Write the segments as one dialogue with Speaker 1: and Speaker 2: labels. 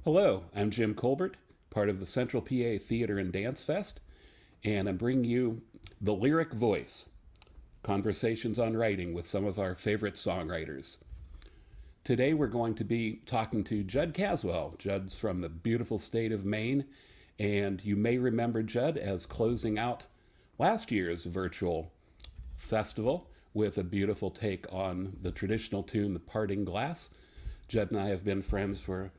Speaker 1: Hello, I'm Jim Colbert, part of the Central PA Theater and Dance Fest, and I'm bringing you The Lyric Voice, conversations on writing with some of our favorite songwriters. Today we're going to be talking to Jud Caswell. Jud's from the beautiful state of Maine, and you may remember Jud as closing out last year's virtual festival with a beautiful take on the traditional tune, The Parting Glass. Jud and I have been friends for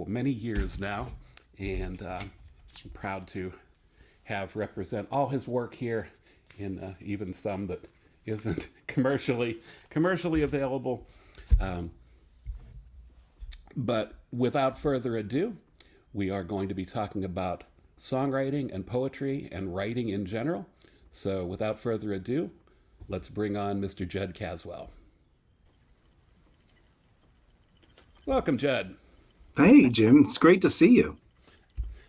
Speaker 1: many years now, and I'm proud to have represent all his work here in even some that isn't commercially available. Um, but without further ado, we are going to be talking about songwriting and poetry and writing in general. So without further ado, let's bring on Mr. Jud Caswell. Welcome, Jud.
Speaker 2: Hey, Jim. It's great to see you.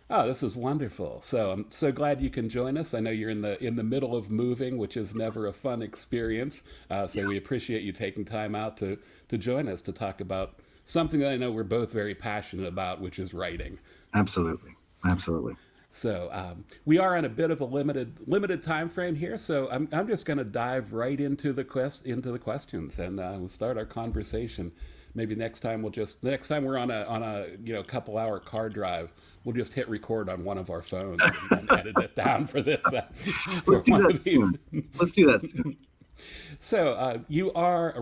Speaker 1: Oh, this is wonderful. So I'm so glad you can join us. I know you're in the middle of moving, which is never a fun experience. So we appreciate you taking time out to join us to talk about something that I know we're both very passionate about, which is writing.
Speaker 2: Absolutely. Absolutely.
Speaker 1: So we are on a bit of a limited time frame here. So I'm just going to dive right into the questions, and we'll start our conversation. Maybe next time next time we're on a couple hour car drive, we'll just hit record on one of our phones and edit it down for this. For
Speaker 2: Let's do
Speaker 1: one
Speaker 2: that
Speaker 1: of these.
Speaker 2: soon. Let's do that soon.
Speaker 1: So you are a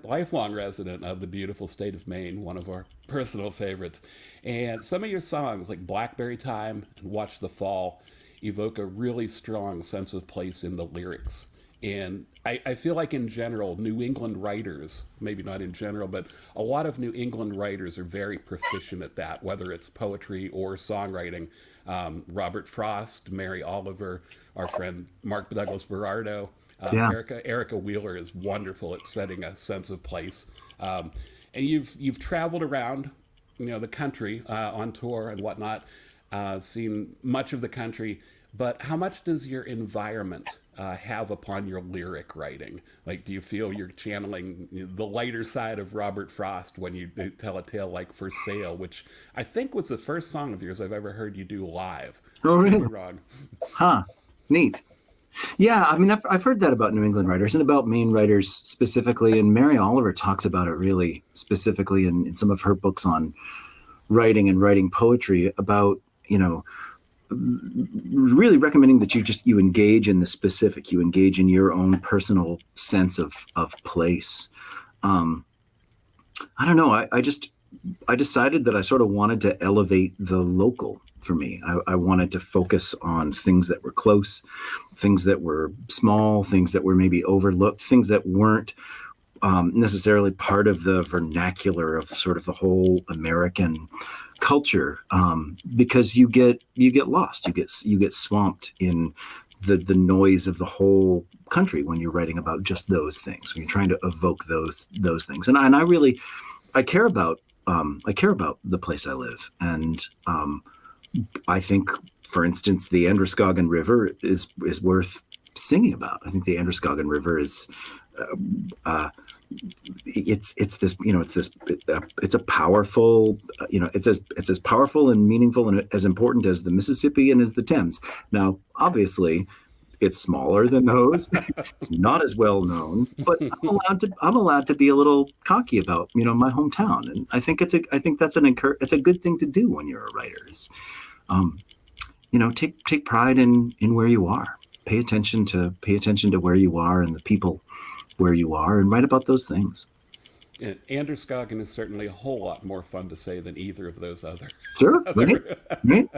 Speaker 1: lifelong resident of the beautiful state of Maine, one of our personal favorites. And some of your songs, like Blackberry Time and Watch the Fall, evoke a really strong sense of place in the lyrics. And I feel like in general, New England writers, maybe not in general, but a lot of New England writers are very proficient at that, whether it's poetry or songwriting. Robert Frost, Mary Oliver, our friend Mark Douglas Berardo,
Speaker 2: Yeah.
Speaker 1: Erica Wheeler is wonderful at setting a sense of place. And you've traveled around, the country on tour and whatnot, seen much of the country. But how much does your environment have upon your lyric writing? Like, do you feel you're channeling the lighter side of Robert Frost when you tell a tale like For Sale, which I think was the first song of yours I've ever heard you do live?
Speaker 2: Oh,
Speaker 1: I could be
Speaker 2: really?
Speaker 1: wrong.
Speaker 2: Huh. Neat. Yeah. I mean, I've heard that about New England writers and about Maine writers specifically. And Mary Oliver talks about it really specifically in some of her books on writing and writing poetry about, really recommending that you engage in the specific, you engage in your own personal sense of place. Um, I don't know. I decided that I sort of wanted to elevate the local for me. I wanted to focus on things that were close, things that were small, things that were maybe overlooked, things that weren't necessarily part of the vernacular of sort of the whole American culture, because you get lost, you get swamped in the noise of the whole country when you're writing about just those things, when you're trying to evoke those things. And I care about the place I live, and I think, for instance, the Androscoggin River is worth singing about. I think the Androscoggin River is it's a powerful, it's as powerful and meaningful and as important as the Mississippi and as the Thames. Now, obviously, it's smaller than those. It's not as well known, but I'm allowed to be a little cocky about my hometown, and I think it's a good thing to do when you're a writer. Is take pride in where you are. Pay attention to where you are and the people where you are, and write about those things.
Speaker 1: And Androscoggin is certainly a whole lot more fun to say than either of those other.
Speaker 2: Sure, right? Right?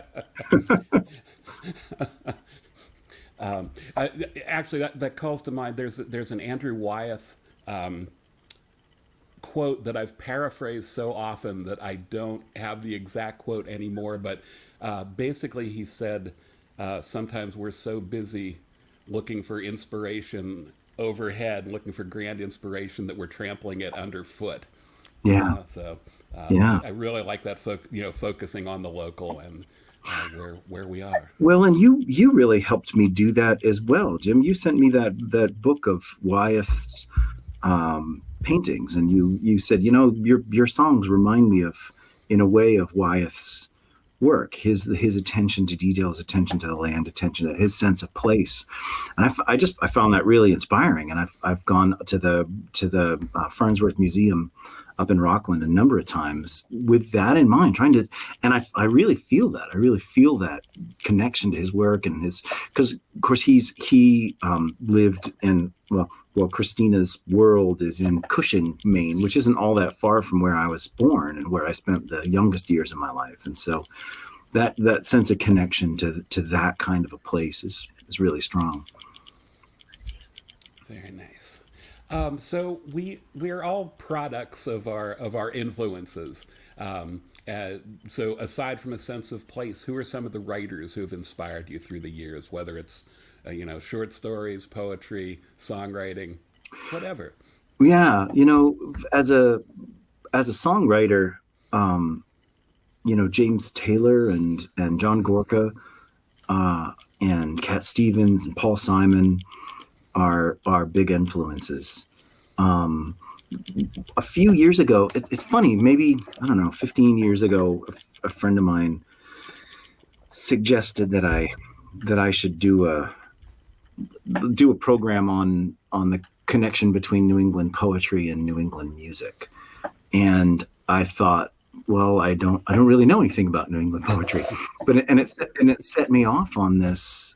Speaker 1: Actually, that calls to mind. There's an Andrew Wyeth quote that I've paraphrased so often that I don't have the exact quote anymore. But basically, he said, "Sometimes we're so busy looking for inspiration overhead, looking for grand inspiration, that we're trampling it underfoot."
Speaker 2: Yeah, yeah.
Speaker 1: I really like that. Focusing on the local and where we are.
Speaker 2: Well, and you really helped me do that as well, Jim. You sent me that book of Wyeth's paintings, and you said, your songs remind me of in a way of Wyeth's work, his attention to detail, his attention to the land, attention to his sense of place, and I found that really inspiring. And I've gone to the Farnsworth Museum up in Rockland a number of times with that in mind, trying to, and I really feel that. I really feel that connection to his work and his, because of course he lived in, well, Christina's world is in Cushing, Maine, which isn't all that far from where I was born and where I spent the youngest years of my life. And so that sense of connection to that kind of a place is really strong.
Speaker 1: Very nice. So we're all products of our influences. So aside from a sense of place, who are some of the writers who have inspired you through the years, whether it's short stories, poetry, songwriting, whatever?
Speaker 2: Yeah, as a songwriter, James Taylor and John Gorka and Cat Stevens and Paul Simon are big influences. A few years ago, it's funny, maybe, I don't know, 15 years ago, a friend of mine suggested that I should do a program on the connection between New England poetry and New England music. And I thought, well, I don't really know anything about New England poetry, but it set me off on this,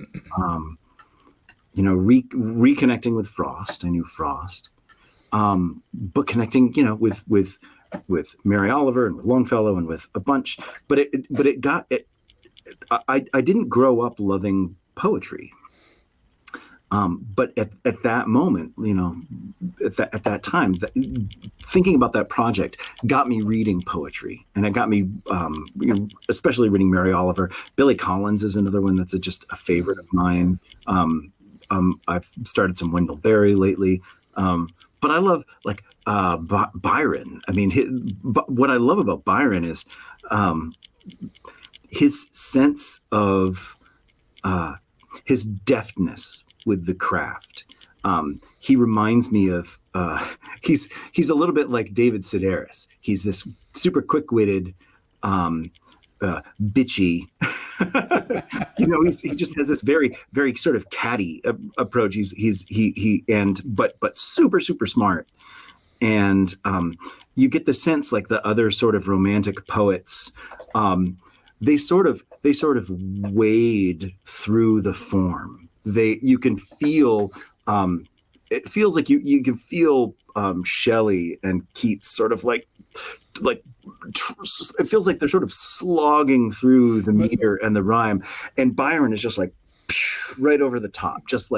Speaker 2: reconnecting with Frost. I knew Frost, but connecting, with Mary Oliver and with Longfellow and with a bunch. But I didn't grow up loving poetry. But at that moment, at that time, thinking about that project got me reading poetry, and it got me, especially reading Mary Oliver. Billy Collins is another one that's just a favorite of mine. I've started some Wendell Berry lately, but I love Byron. I mean, what I love about Byron is his sense of his deftness with the craft. He reminds me of he's a little bit like David Sedaris. He's this super quick-witted, bitchy. He just has this very, very sort of catty approach. But super, super smart. And you get the sense, like the other sort of romantic poets, they sort of wade through the form. You can feel, it feels like you can feel Shelley and Keats sort of like it feels like they're sort of slogging through the meter and the rhyme, and Byron is just like right over the top, just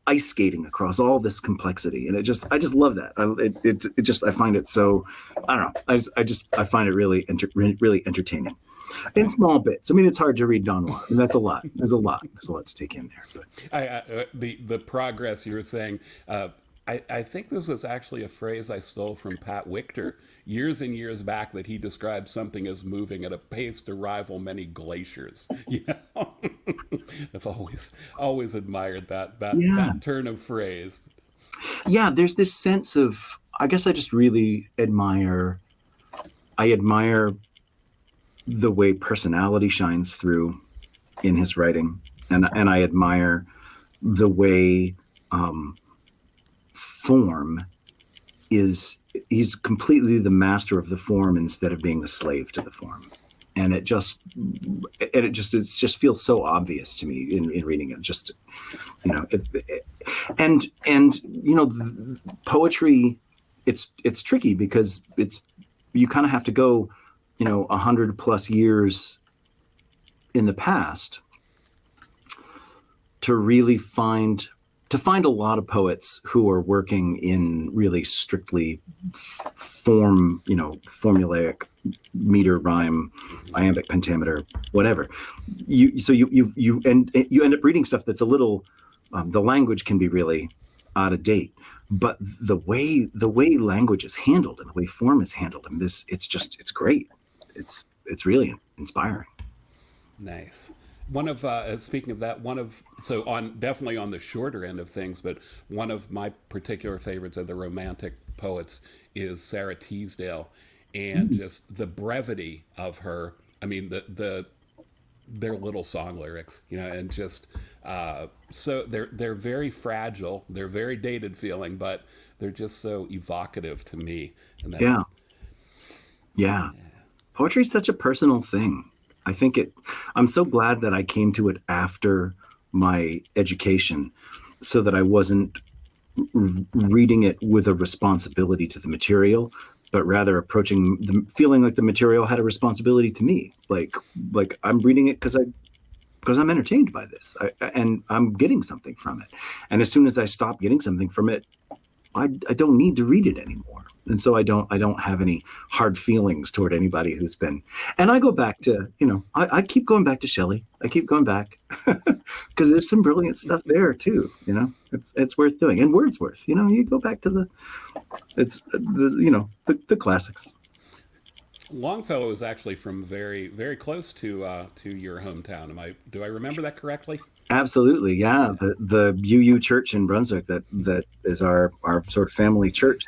Speaker 2: ice skating across all this complexity. And I just love that. I find it so, I don't know. I find it really entertaining. In small bits. I mean, it's hard to read Don Juan. I mean, that's a lot. There's a lot to take in there.
Speaker 1: But the progress you were saying, I think this was actually a phrase I stole from Pat Wichter years and years back, that he described something as moving at a pace to rival many glaciers. I've always admired that turn of phrase.
Speaker 2: Yeah, there's this sense of, I guess I just really admire the way personality shines through in his writing, and I admire the way form is. He's completely the master of the form instead of being the slave to the form, and it just feels so obvious to me in reading it. Just poetry, it's tricky because you kind of have to go 100+ years in the past to really find a lot of poets who are working in really strictly formulaic meter, rhyme, iambic, pentameter, whatever. You end up reading stuff that's a little, the language can be really out of date, but the way language is handled and the way form is handled, and it's great. It's really inspiring.
Speaker 1: Nice. One of speaking of that, definitely on the shorter end of things, but one of my particular favorites of the Romantic poets is Sarah Teasdale, and just the brevity of her. I mean, their little song lyrics, and just so they're very fragile, they're very dated feeling, but they're just so evocative to me, and
Speaker 2: Yeah.
Speaker 1: that's
Speaker 2: Yeah. Poetry is such a personal thing. I think I'm so glad that I came to it after my education so that I wasn't reading it with a responsibility to the material, but rather approaching feeling like the material had a responsibility to me. Like I'm reading it because I'm entertained by this, and I'm getting something from it. And as soon as I stop getting something from it, I don't need to read it anymore. And so I don't have any hard feelings toward anybody who's been, and I go back to, I keep going back to Shelley. I keep going back because there's some brilliant stuff there too. It's worth doing. And Wordsworth, you go back to the classics.
Speaker 1: Longfellow is actually from very, very close to your hometown. Do I remember that correctly?
Speaker 2: Absolutely, yeah. The UU Church in Brunswick that is our sort of family church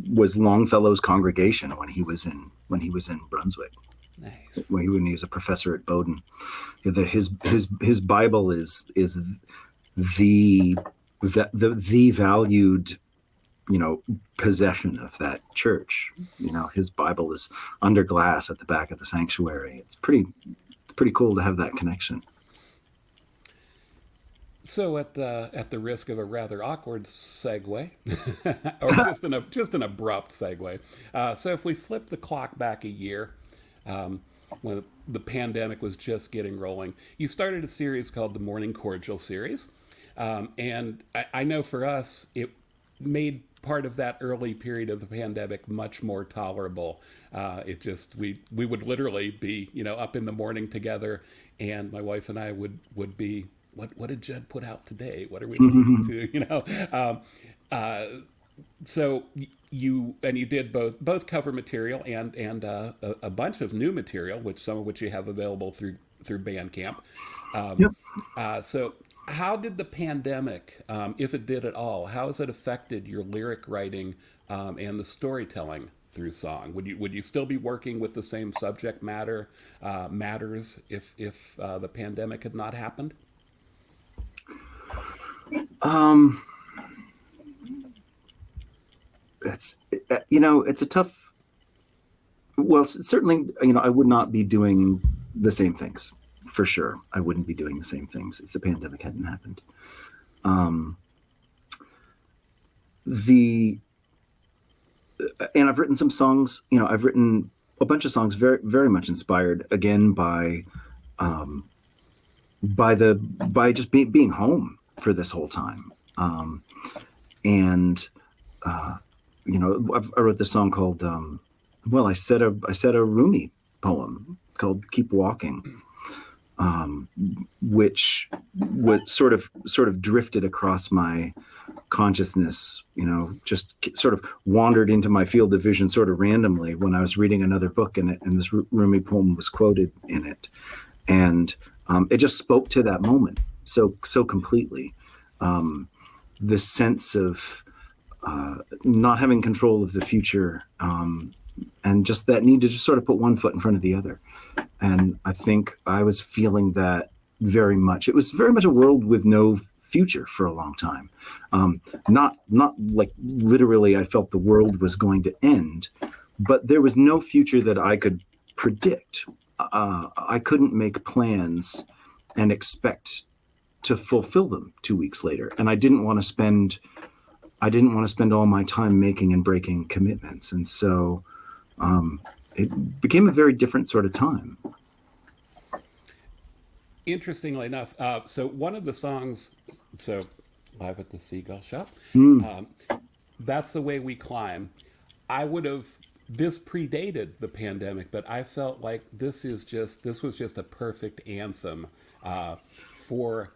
Speaker 2: was Longfellow's congregation when he was in Brunswick.
Speaker 1: Nice.
Speaker 2: When he was a professor at Bowdoin. His Bible is the valued possession of that church. His Bible is under glass at the back of the sanctuary. It's pretty cool to have that connection.
Speaker 1: So at the risk of a rather awkward segue, or just an abrupt segue, so if we flip the clock back a year, when the pandemic was just getting rolling, you started a series called the Morning Cordial series, and I know for us it made part of that early period of the pandemic much more tolerable. We would literally be up in the morning together, and my wife and I would be, what did Jud put out today? What are we listening to? So you did both cover material and a bunch of new material, some of which you have available through Bandcamp.
Speaker 2: Yep.
Speaker 1: So how did the pandemic, if it did at all, how has it affected your lyric writing and the storytelling through song? Would you still be working with the same subject matters if the pandemic had not happened?
Speaker 2: It's a tough. Well, certainly, I would not be doing the same things. For sure, I wouldn't be doing the same things if the pandemic hadn't happened. And I've written some songs. I've written a bunch of songs very, very much inspired again by just being home for this whole time. I wrote this song called I said a Rumi poem called "Keep Walking." Which was sort of drifted across my consciousness, just sort of wandered into my field of vision sort of randomly when I was reading another book and this Rumi poem was quoted in it. And it just spoke to that moment so completely. The sense of not having control of the future, and just that need to just sort of put one foot in front of the other. And I think I was feeling that very much. It was very much a world with no future for a long time. Not like literally I felt the world was going to end, but there was no future that I could predict. I couldn't make plans and expect to fulfill them 2 weeks later. And I didn't want to spend all my time making and breaking commitments. And so it became a very different sort of time.
Speaker 1: Interestingly enough, so one of the songs, Live at the Seagull Shop, That's the Way We Climb. This predated the pandemic, but I felt like this was just a perfect anthem for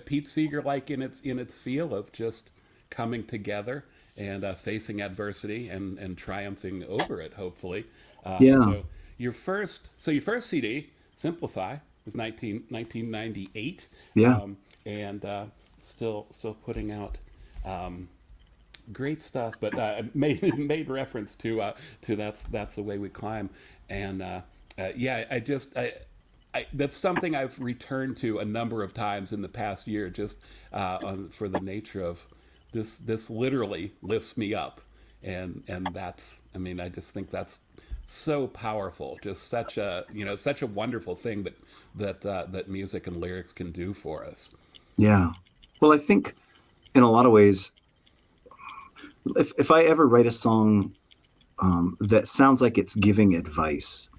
Speaker 1: Pete Seeger, like in its feel of just coming together and facing adversity and triumphing over it, hopefully. So your first CD, Simplify, was 1998.
Speaker 2: Yeah.
Speaker 1: And still putting out great stuff. But made reference to that's the way we climb, and yeah, that's something I've returned to a number of times in the past year, just for the nature of this literally lifts me up, and that's, I mean, I just think that's so powerful, just such a wonderful thing that music and lyrics can do for us.
Speaker 2: Yeah. Well, I think in a lot of ways, if I ever write a song that sounds like it's giving advice,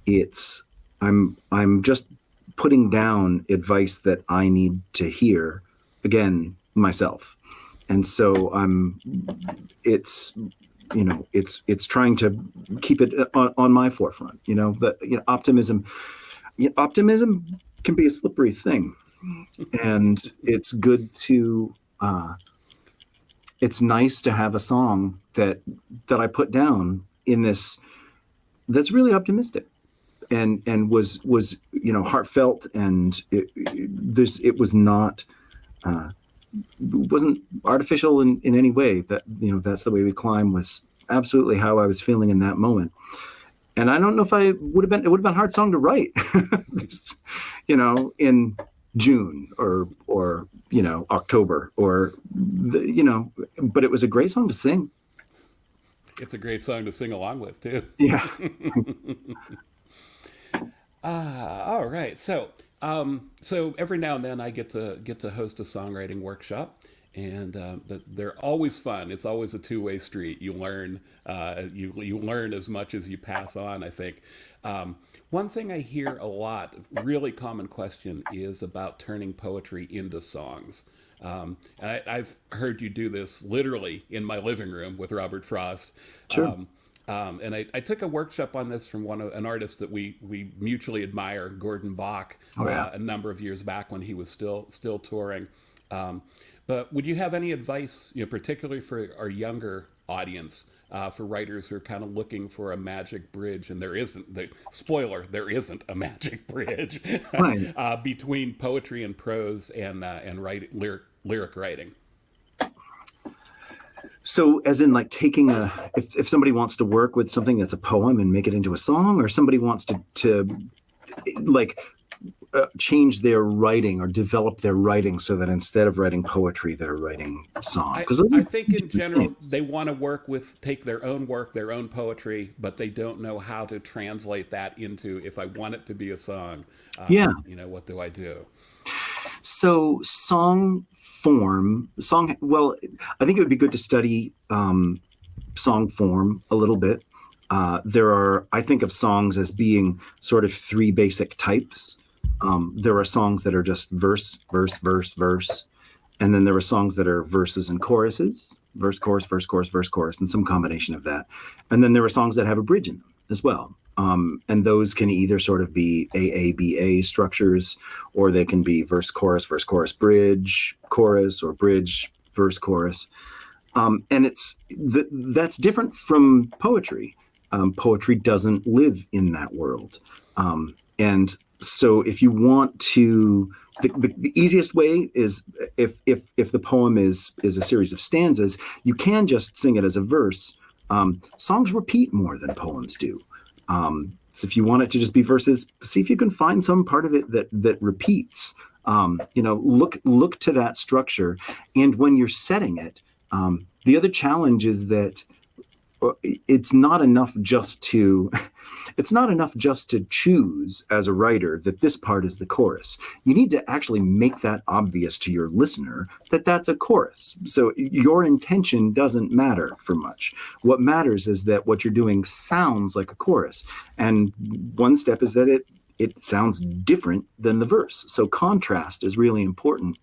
Speaker 2: it's I'm just putting down advice that I need to hear again myself. And so it's trying to keep it on my forefront, but optimism can be a slippery thing, and it's good to it's nice to have a song that I put down in this that's really optimistic and was heartfelt, and it was not wasn't artificial in any way. That that's the way we climb was absolutely how I was feeling in that moment. And I don't know if it would have been a hard song to write, in June or October but it was a great song to sing.
Speaker 1: It's a great song to sing along with too.
Speaker 2: Yeah.
Speaker 1: All right. So every now and then I get to host a songwriting workshop, and they're always fun. It's always a two-way street. You learn you learn as much as you pass on, I think. One thing I hear a lot, really common question, is about turning poetry into songs. And I've heard you do this literally in my living room with Robert Frost.
Speaker 2: Sure.
Speaker 1: And I took a workshop on this from an artist that we mutually admire, Gordon Bach,
Speaker 2: Oh, yeah.
Speaker 1: a number of years back when he was still touring. But would you have any advice, particularly for our younger audience, for writers who are kind of looking for a magic bridge, and there isn't a magic bridge
Speaker 2: Right.
Speaker 1: between poetry and prose and lyric writing?
Speaker 2: So as in like taking if somebody wants to work with something that's a poem and make it into a song, or somebody wants to like change their writing or develop their writing so that instead of writing poetry, they're writing song.
Speaker 1: I think in general, they want to take their own work, their own poetry, but they don't know how to translate that into, if I want it to be a song,
Speaker 2: Yeah.
Speaker 1: What do I do?
Speaker 2: So well, I think it would be good to study song form a little bit. I think of songs as being sort of three basic types. There are songs that are just verse, verse, verse, verse. And then there are songs that are verses and choruses, verse, chorus, verse, chorus, verse, chorus, and some combination of that. And then there are songs that have a bridge in them as well. And those can either sort of be AABA structures, or they can be verse, chorus, bridge, chorus, or bridge, verse, chorus. And that's different from poetry. Poetry doesn't live in that world. And so if you want to, the easiest way is if the poem is a series of stanzas, you can just sing it as a verse. Songs repeat more than poems do. So if you want it to just be verses, see if you can find some part of it that repeats. Look to that structure. And when you're setting it, the other challenge is that it's not enough just to choose as a writer that this part is the chorus. You need to actually make that obvious to your listener that that's a chorus. So your intention doesn't matter for much. What matters is that what you're doing sounds like a chorus. And one step is that it sounds different than the verse. So contrast is really important.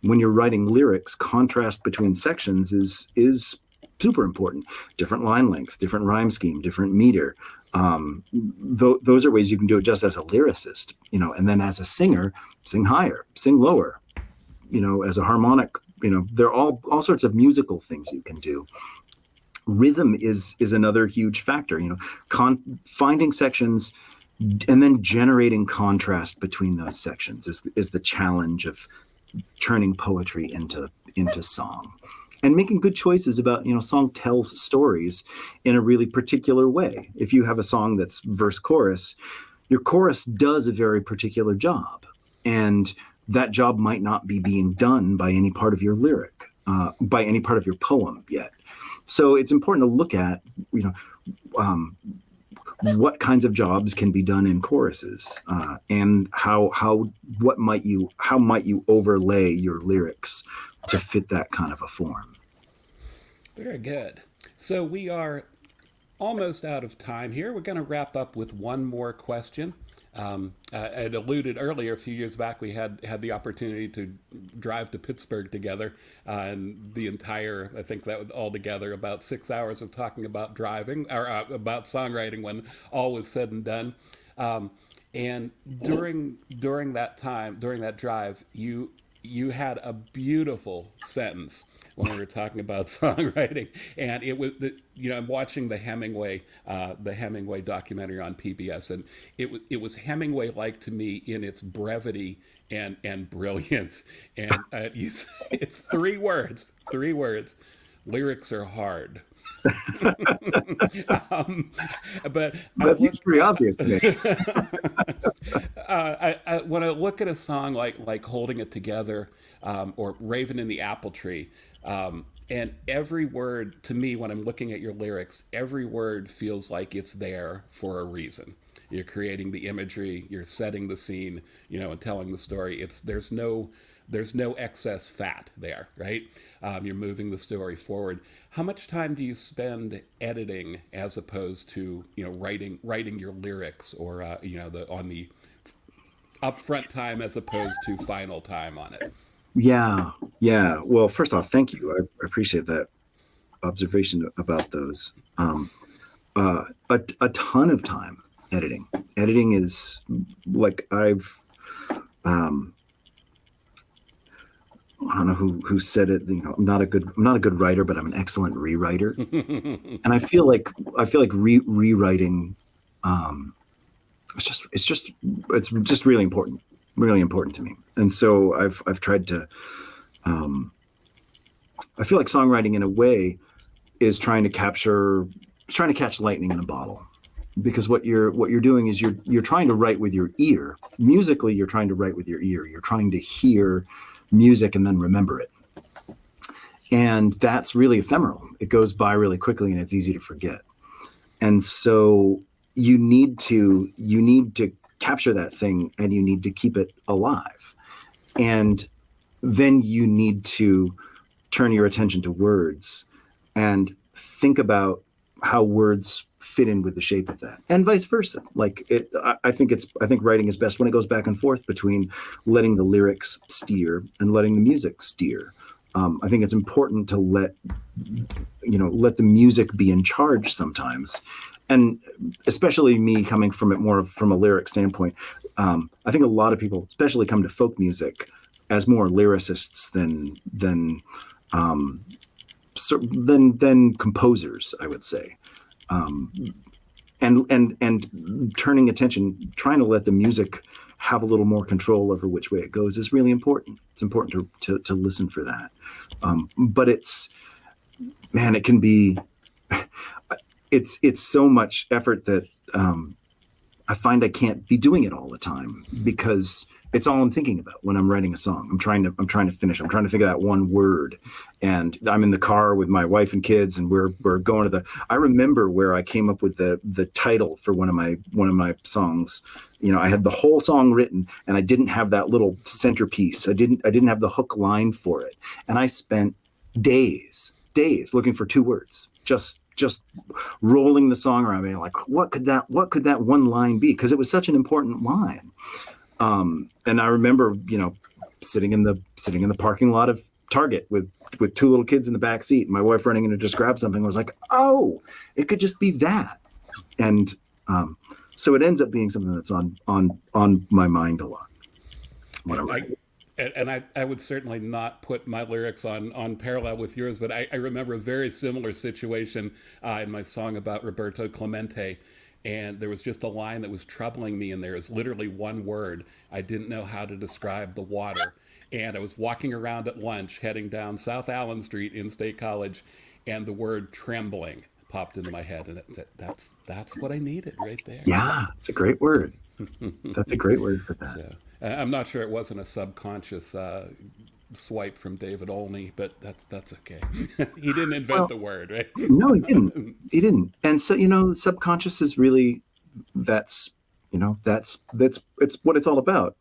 Speaker 2: When you're writing lyrics, contrast between sections is super important. Different line length, different rhyme scheme, different meter. Those are ways you can do it just as a lyricist, and then as a singer, sing higher, sing lower, as a harmonic, there are all sorts of musical things you can do. Rhythm is another huge factor, finding sections and then generating contrast between those sections is the challenge of turning poetry into song. and making good choices about, song tells stories in a really particular way. If you have a song that's verse chorus, your chorus does a very particular job, and that job might not be being done by any part of your lyric, by any part of your poem yet. So it's important to look at, what kinds of jobs can be done in choruses, and how might you overlay your lyrics to fit that kind of a form.
Speaker 1: Very good. So we are almost out of time here. We're going to wrap up with one more question. I had alluded earlier, a few years back, we had the opportunity to drive to Pittsburgh together, and the entire, I think that was altogether about 6 hours of talking about driving, or about songwriting when all was said and done. And during that time, during that drive, you had a beautiful sentence when we were talking about songwriting, and it was I'm watching the Hemingway documentary on PBS, and it was Hemingway like to me in its brevity and brilliance, and it's three words, lyrics are hard. But
Speaker 2: that seems pretty obvious to me.
Speaker 1: When I look at a song like "Holding It Together" or "Raven in the Apple Tree," and every word to me, when I'm looking at your lyrics, every word feels like it's there for a reason. You're creating the imagery, you're setting the scene, and telling the story. There's no excess fat there, right? You're moving the story forward. How much time do you spend editing as opposed to writing your lyrics, or on the upfront time as opposed to final time on it?
Speaker 2: Yeah. Well, first off, thank you. I appreciate that observation about those. A ton of time editing. Editing is like I don't know who said it. I'm not a good writer, but I'm an excellent rewriter. And I feel like rewriting. It's just really important to me. And so I've tried to. I feel like songwriting, in a way, is trying to catch lightning in a bottle, because what you're doing is you're trying to write with your ear. Musically, you're trying to write with your ear. You're trying to hear music and then remember it. And that's really ephemeral. It goes by really quickly, and it's easy to forget. And so you need to capture that thing, and you need to keep it alive. And then you need to turn your attention to words and think about how words fit in with the shape of that, and vice versa. I think writing is best when it goes back and forth between letting the lyrics steer and letting the music steer. I think it's important to let the music be in charge sometimes, and especially me coming from it more from a lyric standpoint. I think a lot of people, especially, come to folk music as more lyricists than composers, I would say. And turning attention, trying to let the music have a little more control over which way it goes is really important. It's important to listen for that. But it can be, it's so much effort that I find I can't be doing it all the time, because it's all I'm thinking about when I'm writing a song. I'm trying to finish. I'm trying to figure out one word, and I'm in the car with my wife and kids, and we're going to I remember where I came up with the title for one of my songs. I had the whole song written, and I didn't have that little centerpiece. I didn't have the hook line for it, and I spent days looking for two words, just rolling the song around me, like, what could that one line be? Because it was such an important line. And I remember, sitting in the parking lot of Target with two little kids in the back seat, and my wife running in to just grab something. I was like, oh, it could just be that. And so it ends up being something that's on my mind a lot.
Speaker 1: I would certainly not put my lyrics on parallel with yours, but I remember a very similar situation in my song about Roberto Clemente. And there was just a line that was troubling me, and there is literally one word. I didn't know how to describe the water. And I was walking around at lunch, heading down South Allen Street in State College, and the word trembling popped into my head, and that's what I needed right there.
Speaker 2: Yeah, it's a great word. That's a great word for that.
Speaker 1: So I'm not sure it wasn't a subconscious swipe from David Olney, but that's okay. He didn't invent the word, right?
Speaker 2: No, he didn't. He didn't. And so, subconscious is really that's it's what it's all about.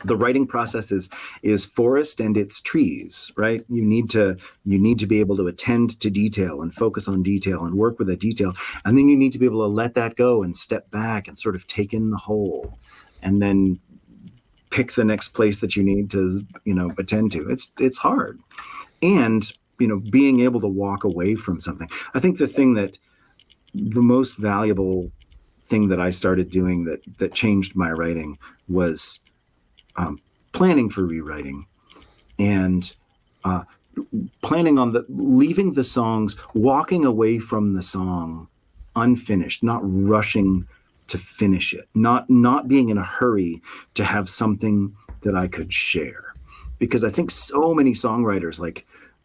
Speaker 2: The writing process is forest and it's trees, right? You need to be able to attend to detail and focus on detail and work with that detail. And then you need to be able to let that go and step back and sort of take in the whole, and then pick the next place that you need to, attend to. It's hard. And, being able to walk away from something. I think the most valuable thing that I started doing that changed my writing was planning for rewriting, and planning on leaving the songs, walking away from the song unfinished, not rushing to finish it, not being in a hurry to have something that I could share. Because I think so many songwriters,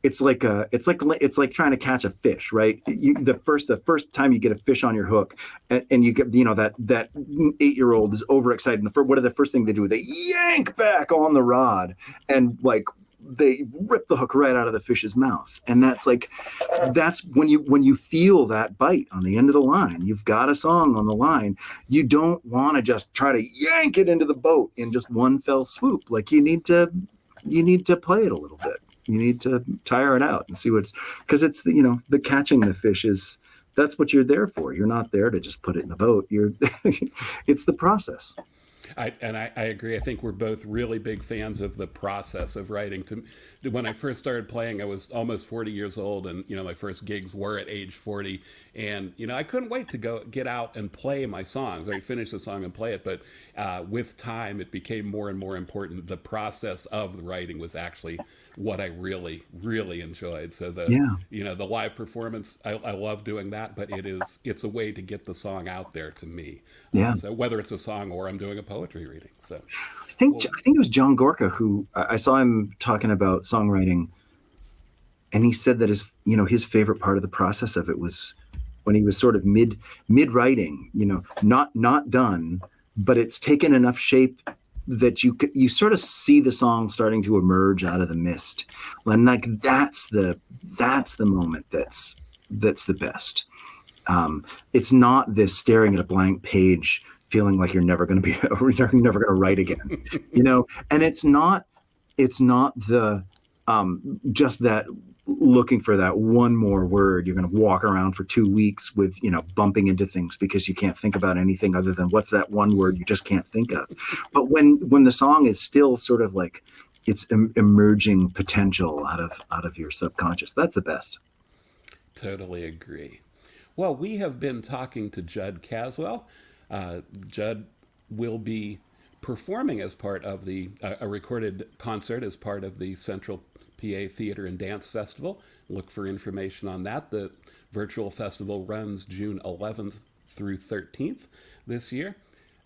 Speaker 2: it's like trying to catch a fish, right? The first time you get a fish on your hook, and you get that 8-year-old is overexcited. And what are the first thing they do? They yank back on the rod, and they rip the hook right out of the fish's mouth. And that's when you feel that bite on the end of the line. You've got a song on the line. You don't want to just try to yank it into the boat in just one fell swoop. You need to play it a little bit. You need to tire it out and see because it's the catching the fish that's what you're there for. You're not there to just put it in the boat. It's the process.
Speaker 1: I agree. I think we're both really big fans of the process of writing. When I first started playing, I was almost 40 years old, and my first gigs were at age 40, and I couldn't wait to go get out and play my songs. I finish the song and play it, but with time, it became more and more important. The process of the writing was actually what I really, really enjoyed. So the live performance, I love doing that, but it's a way to get the song out there to me.
Speaker 2: Yeah.
Speaker 1: So whether it's a song or I'm doing a poetry reading. So
Speaker 2: I think it was John Gorka who I saw him talking about songwriting, and he said that his favorite part of the process of it was when he was sort of mid writing, not done, but it's taken enough shape that you sort of see the song starting to emerge out of the mist, and that's the moment that's the best. It's not this staring at a blank page, feeling like you're never going to write again, and it's not the just that looking for that one more word. You're going to walk around for 2 weeks with, bumping into things because you can't think about anything other than what's that one word you just can't think of. But when the song is still sort of like it's emerging potential out of your subconscious, that's the best.
Speaker 1: Totally agree. Well, we have been talking to Jud Caswell. Jud will be performing as part of a recorded concert as part of the Central PA Theater and Dance Festival. Look for information on that. The virtual festival runs June 11th through 13th this year.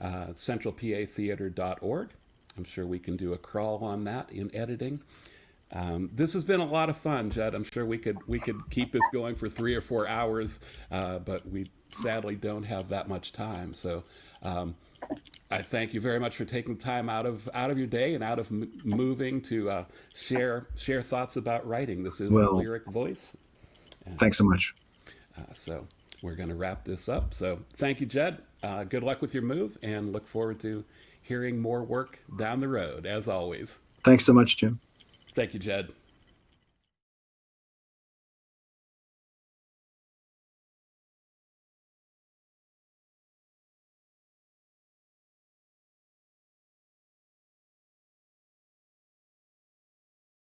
Speaker 1: centralpatheater.org. I'm sure we can do a crawl on that in editing. This has been a lot of fun, Jud. I'm sure we could keep this going for 3 or 4 hours, but we sadly don't have that much time. So I thank you very much for taking time out of your day and out of moving to share thoughts about writing. This is the Lyric Voice.
Speaker 2: Thanks so much.
Speaker 1: So we're going to wrap this up. So thank you, Jud. Good luck with your move, and look forward to hearing more work down the road, as always.
Speaker 2: Thanks so much, Jim.
Speaker 1: Thank you, Jud.